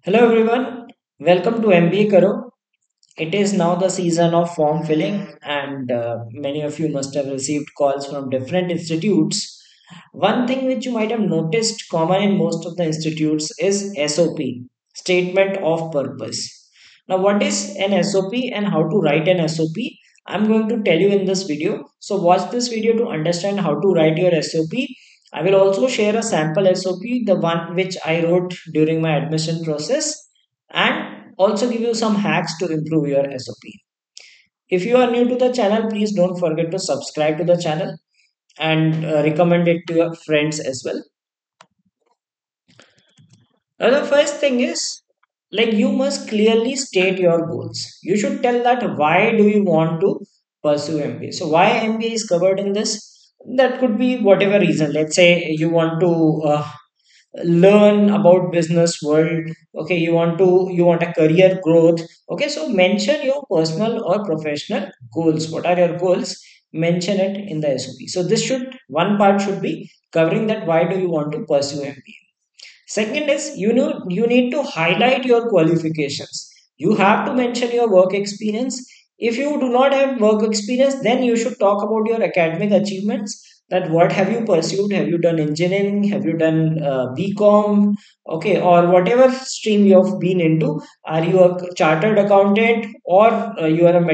Hello everyone, welcome to MBA Karo. It is now the season of form filling, and many of you must have received calls from different institutes. One thing which you might have noticed common in most of the institutes is SOP, Statement of Purpose. Now, what is an SOP and how to write an SOP? I'm going to tell you in this video. So, watch this video to understand how to write your SOP. I will also share a sample SOP, the one which I wrote during my admission process, and also give you some hacks to improve your SOP. If you are new to the channel, please don't forget to subscribe to the channel and recommend it to your friends as well. Now, the first thing is like you must clearly state your goals. You should tell that why do you want to pursue MBA. So why MBA is covered in this? That could be whatever reason. Let's say you want to learn about business world. Okay, you want a career growth. Okay, so mention your personal or professional goals. What are your goals? Mention it in the SOP. So this should one part should be covering that why do you want to pursue MBA. Second is you need to highlight your qualifications. You have to mention your work experience. If you do not have work experience, then you should talk about your academic achievements. That what have you pursued? Have you done engineering? Have you done BCom? Okay, or whatever stream you have been into. Are you a chartered accountant or you are a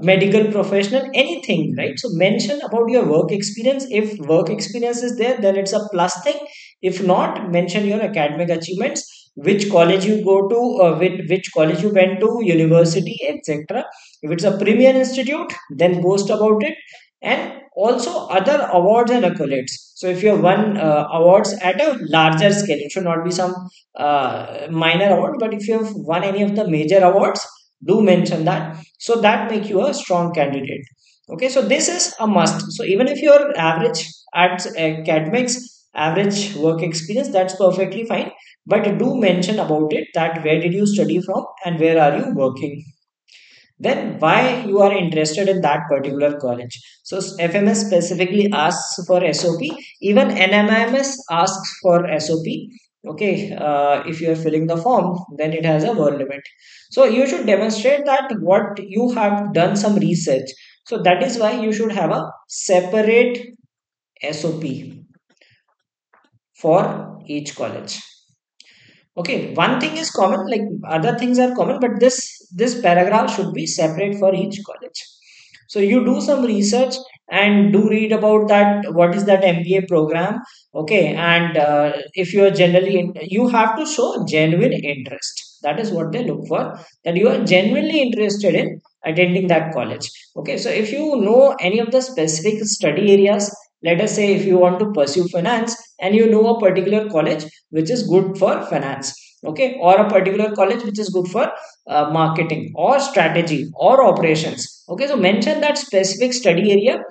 medical professional, anything, right? So mention about your work experience. If work experience is there, then it's a plus thing. If not, mention your academic achievements, which college you go to, which college you went to, university, etc. If it's a premier institute, then boast about it. And also other awards and accolades. So if you have won awards at a larger scale, it should not be some minor award, but if you have won any of the major awards, do mention that, so that make you a strong candidate. Okay, so this is a must. So even if you're average at academics, average work experience, that's perfectly fine, but do mention about it, that where did you study from and where are you working, then why you are interested in that particular college. So FMS specifically asks for SOP, even NMIMS asks for SOP. Okay, if you are filling the form, then it has a word limit. So you should demonstrate that what you have done some research. So that is why you should have a separate SOP for each college. Okay, one thing is common, like other things are common, but this paragraph should be separate for each college. So you do some research and do read about that. What is that MBA program? Okay, and if you are you have to show genuine interest. That is what they look for. That you are genuinely interested in attending that college. Okay, so if you know any of the specific study areas, let us say if you want to pursue finance and you know a particular college which is good for finance, okay, or a particular college which is good for marketing or strategy or operations. Okay, so mention that specific study area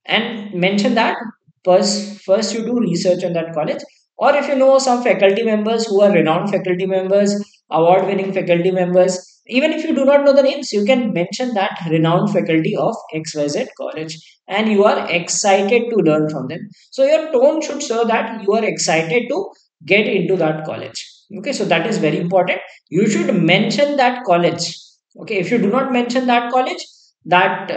and mention that first you do research on that college. Or if you know some faculty members who are renowned faculty members, award winning faculty members, even if you do not know the names, you can mention that renowned faculty of XYZ college and you are excited to learn from them. So your tone should show that you are excited to get into that college. Okay, so that is very important. You should mention that college. Okay, if you do not mention that college, that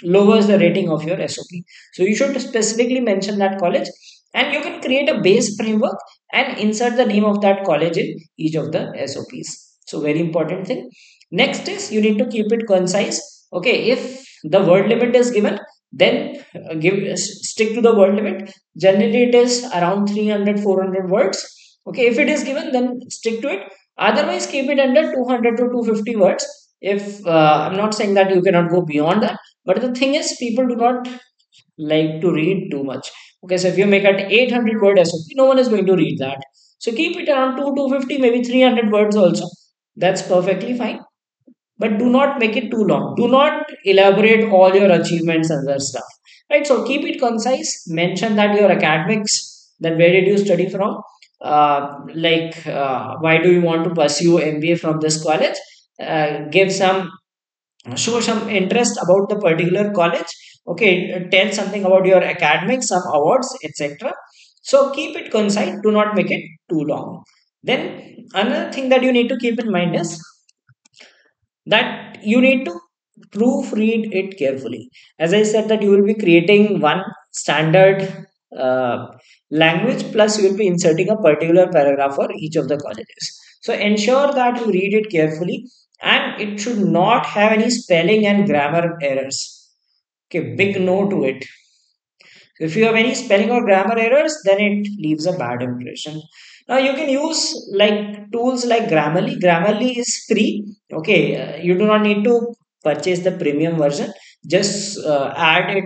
lowers the rating of your SOP. So you should specifically mention that college, and you can create a base framework and insert the name of that college in each of the SOPs. So very important thing. Next is you need to keep it concise. Okay, if the word limit is given, then stick to the word limit. Generally, it is around 300 400 words. Okay, if it is given, then stick to it. Otherwise, keep it under 200 to 250 words. If I'm not saying that you cannot go beyond that, but the thing is, people do not like to read too much. Okay, so if you make an 800 word SOP, no one is going to read that. So keep it around 250, maybe 300 words also. That's perfectly fine. But do not make it too long. Do not elaborate all your achievements and other stuff. Right? So keep it concise. Mention that your academics, that where did you study from? Why do you want to pursue MBA from this college? Give some show some interest about the particular college. Okay, tell something about your academics, some awards, etc. So keep it concise, do not make it too long. Then another thing that you need to keep in mind is that you need to proofread it carefully. As I said, that you will be creating one standard uh, language, plus you will be inserting a particular paragraph for each of the colleges. So ensure that you read it carefully, and it should not have any spelling and grammar errors. Okay, big no to it. If you have any spelling or grammar errors, then it leaves a bad impression. Now you can use like tools like Grammarly. Grammarly is free. Okay, you do not need to purchase the premium version. Just add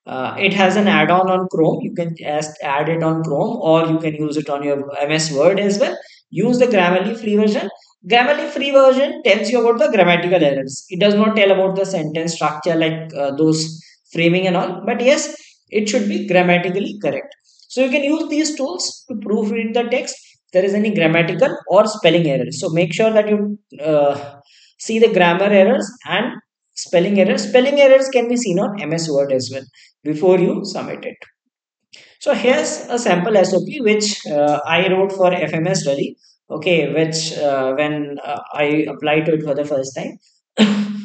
it has an add-on on Chrome. You can just add it on Chrome, or you can use it on your MS Word as well. Use the Grammarly free version. Grammarly free version tells you about the grammatical errors. It does not tell about the sentence structure like those framing and all. But yes, it should be grammatically correct. So you can use these tools to proofread the text. If there is any grammatical or spelling errors, so make sure that you see the grammar errors and spelling errors. Spelling errors can be seen on MS Word as well before you submit it. So here's a sample SOP which I wrote for FMS Rally. Okay, which when I applied to it for the first time.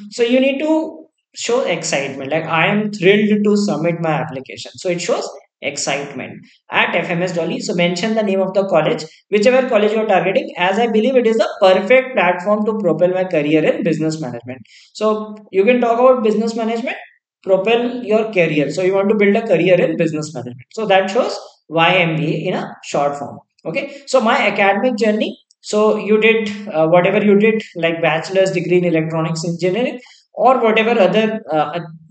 So you need to show excitement. Like, I am thrilled to submit my application. So it shows excitement at FMS Dolly. So mention the name of the college, whichever college you are targeting, as I believe it is the perfect platform to propel my career in business management. So you can talk about business management, propel your career. So you want to build a career in business management. So that shows why MBA in a short form. Okay. So my academic journey. So you did whatever you did, like bachelor's degree in electronics engineering, or whatever other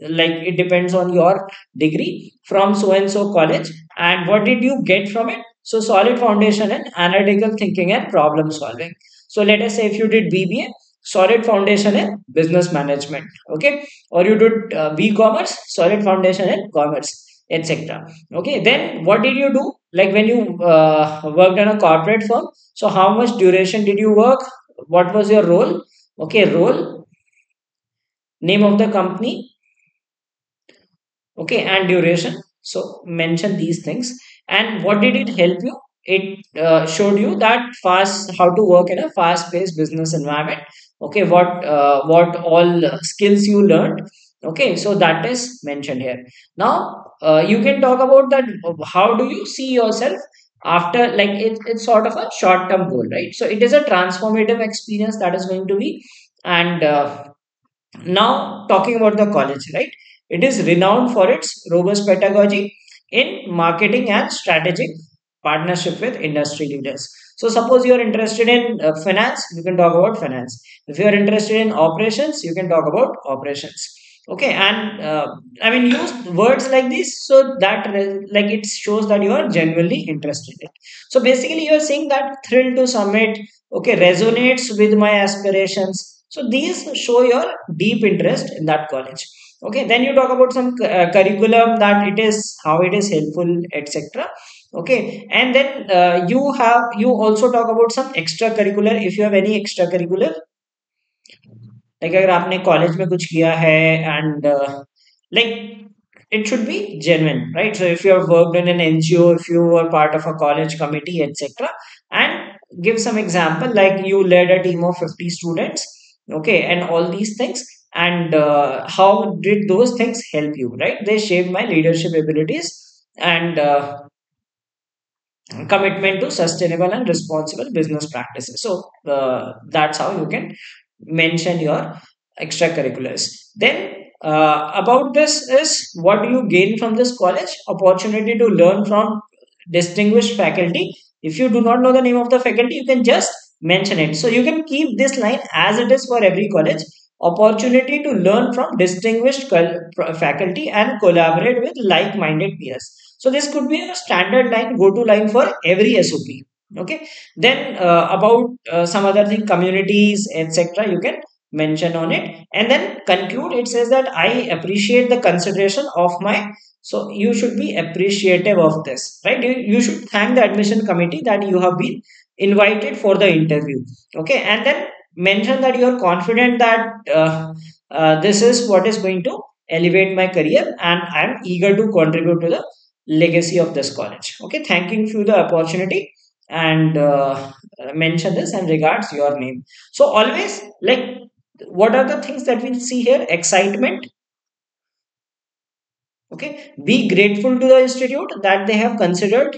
like, it depends on your degree from so and so college. And what did you get from it? So solid foundation in analytical thinking and problem solving. So let us say if you did BBA, solid foundation in business management. Okay, or you did B-commerce, solid foundation in commerce, etc. Okay, then what did you do? Like when you worked in a corporate firm, so how much duration did you work? What was your role? Okay, role, name of the company, okay, and duration. So mention these things. And what did it help you? It showed you that fast, how to work in a fast paced business environment. Okay, what all skills you learned. Okay, so that is mentioned here. Now you can talk about that, how do you see yourself after, like, it's sort of a short term goal, right? So it is a transformative experience that is going to be. And now, talking about the college, right? It is renowned for its robust pedagogy in marketing and strategic partnership with industry leaders. So, suppose you are interested in finance, you can talk about finance. If you are interested in operations, you can talk about operations. Okay, and I mean, use words like this so that like, it shows that you are genuinely interested in it. So basically, you are saying that thrill to submit, okay, resonates with my aspirations. So these show your deep interest in that college. Okay, then you talk about some curriculum, that it is how it is helpful, etc. Okay, and then you also talk about some extracurricular, if you have any extracurricular, like अगर आपने college में कुछ किया है, and like, it should be genuine, right? So if you have worked in an NGO, if you were part of a college committee, etc., and give some example, like you led a team of 50 students, okay, and all these things. And how did those things help you, right? They shaped my leadership abilities and commitment to sustainable and responsible business practices. So that's how you can mention your extracurriculars. Then about this is, what do you gain from this college? Opportunity to learn from distinguished faculty. If you do not know the name of the faculty, you can just mention it. So you can keep this line as it is for every college. Opportunity to learn from distinguished faculty and collaborate with like-minded peers. So this could be a standard line, go-to line for every SOP. Okay. Then about some other thing, communities, etc., you can mention on it. And then conclude, it says that I appreciate the consideration of my. So you should be appreciative of this, right? You should thank the admission committee that you have been invited for the interview. Okay. And then mention that you are confident that this is what is going to elevate my career, and I am eager to contribute to the legacy of this college. Okay, thanking you the opportunity and mention this and regards your name. So always like, what are the things that we see here? Excitement. Okay, be grateful to the institute that they have considered.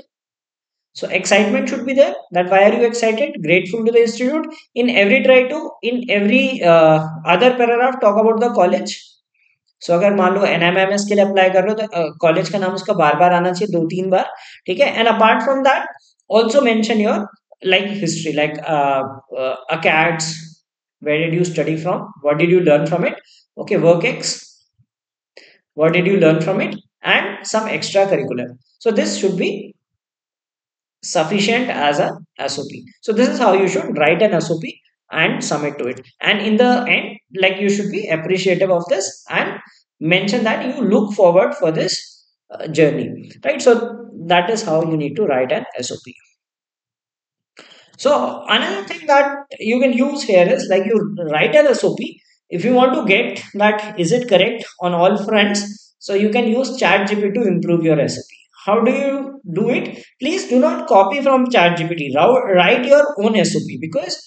So excitement should be there. That why are you excited? Grateful to the institute. In every other paragraph, talk about the college. सो अगर मान लो NMIMS के लिए apply कर रहे हो तो college का नाम उसका बार बार आना चाहिए, 2-3 बार. ठीक है. And apart from that also mention your like history, like acats, where did you study from, what did you learn from it. Okay, work X, what did you learn from it, and some extracurricular. So this should be sufficient as a SOP. So this is how you should write an SOP and submit to it. And in the end, like, you should be appreciative of this and mention that you look forward for this journey, right? So that is how you need to write an SOP. So another thing that you can use here is, like, you write an SOP. If you want to get that is it correct on all fronts, so you can use ChatGPT to improve your SOP. How do you do it? Please do not copy from ChatGPT. Write your own SOP, because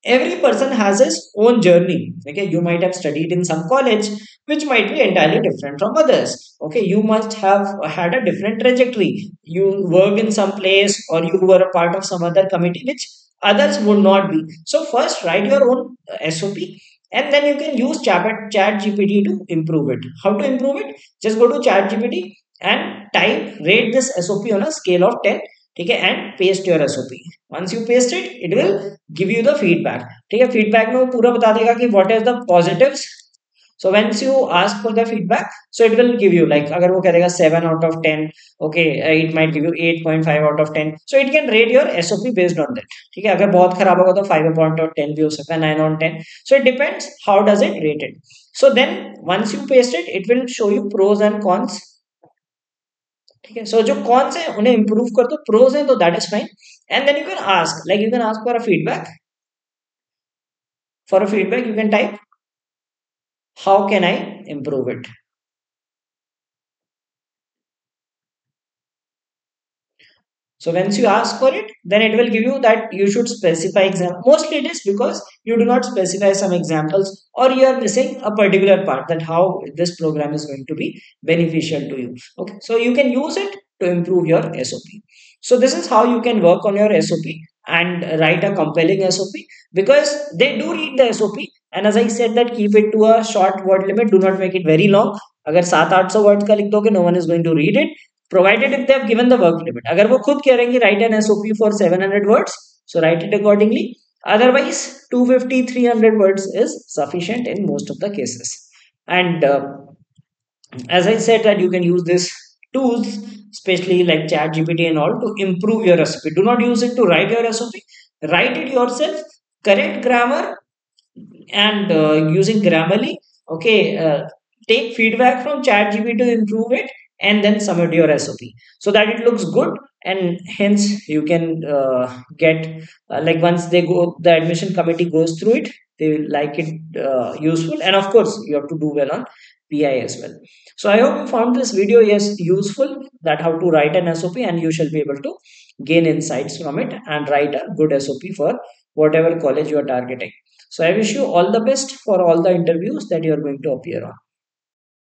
every person has his own journey. Okay, you might have studied in some college which might be entirely different from others. Okay, you must have had a different trajectory. You worked in some place, or you were a part of some other committee which others would not be. So first write your own SOP, and then you can use chat gpt to improve it. How to improve it? Just go to chat gpt and type rate this SOP on a scale of 10. Okay, and paste your SOP. Once you paste it, it will give you the feedback. ठीक है, feedback में वो पूरा बता देगा कि what is the positives. So once you ask for the feedback, so it will give you, like, अगर वो करेगा 7 out of 10, okay, it might give you 8.5 out of 10. So it can rate your SOP based on that. ठीक है, अगर बहुत खराब होगा तो 5 out of 10 भी हो सकता है, 9 on 10. So it depends how does it rate it. So then once you paste it, it will show you pros and cons. ठीक है, सो जो कौन से उन्हें इंप्रूव कर दो, प्रोज है तो that is fine. And then you can ask, like, you can ask for a feedback. For a feedback you can type how can I improve it. So once you ask for it, then it will give you that you should specify example. Mostly it is because you do not specify some examples, or you are missing a particular part, that how this program is going to be beneficial to you. Okay, so you can use it to improve your SOP. So this is how you can work on your SOP and write a compelling SOP, because they do read the SOP. And as I said, that keep it to a short word limit. Do not make it very long. अगर 700-800 word का लिख दोगे, no one is going to read it, provided if they have given the work limit. अगर वो खुद कह रहे हैं write an SOP for 700 words, so write it accordingly. Otherwise 250-300 words is sufficient in most of the cases. And as I said, that you can use this tools, especially like chat gpt and all, to improve your SOP. Do not use it to write your SOP. Write it yourself, correct grammar, and using Grammarly. Okay, take feedback from ChatGPT to improve it, and then submit your SOP so that it looks good. And hence you can get, like, once they go, the admission committee goes through it, they will like it useful. And of course you have to do well on PI as well. So I hope you found this video, yes, useful, that how to write an SOP, and you shall be able to gain insights from it and write a good SOP for whatever college you are targeting. So I wish you all the best for all the interviews that you are going to appear on.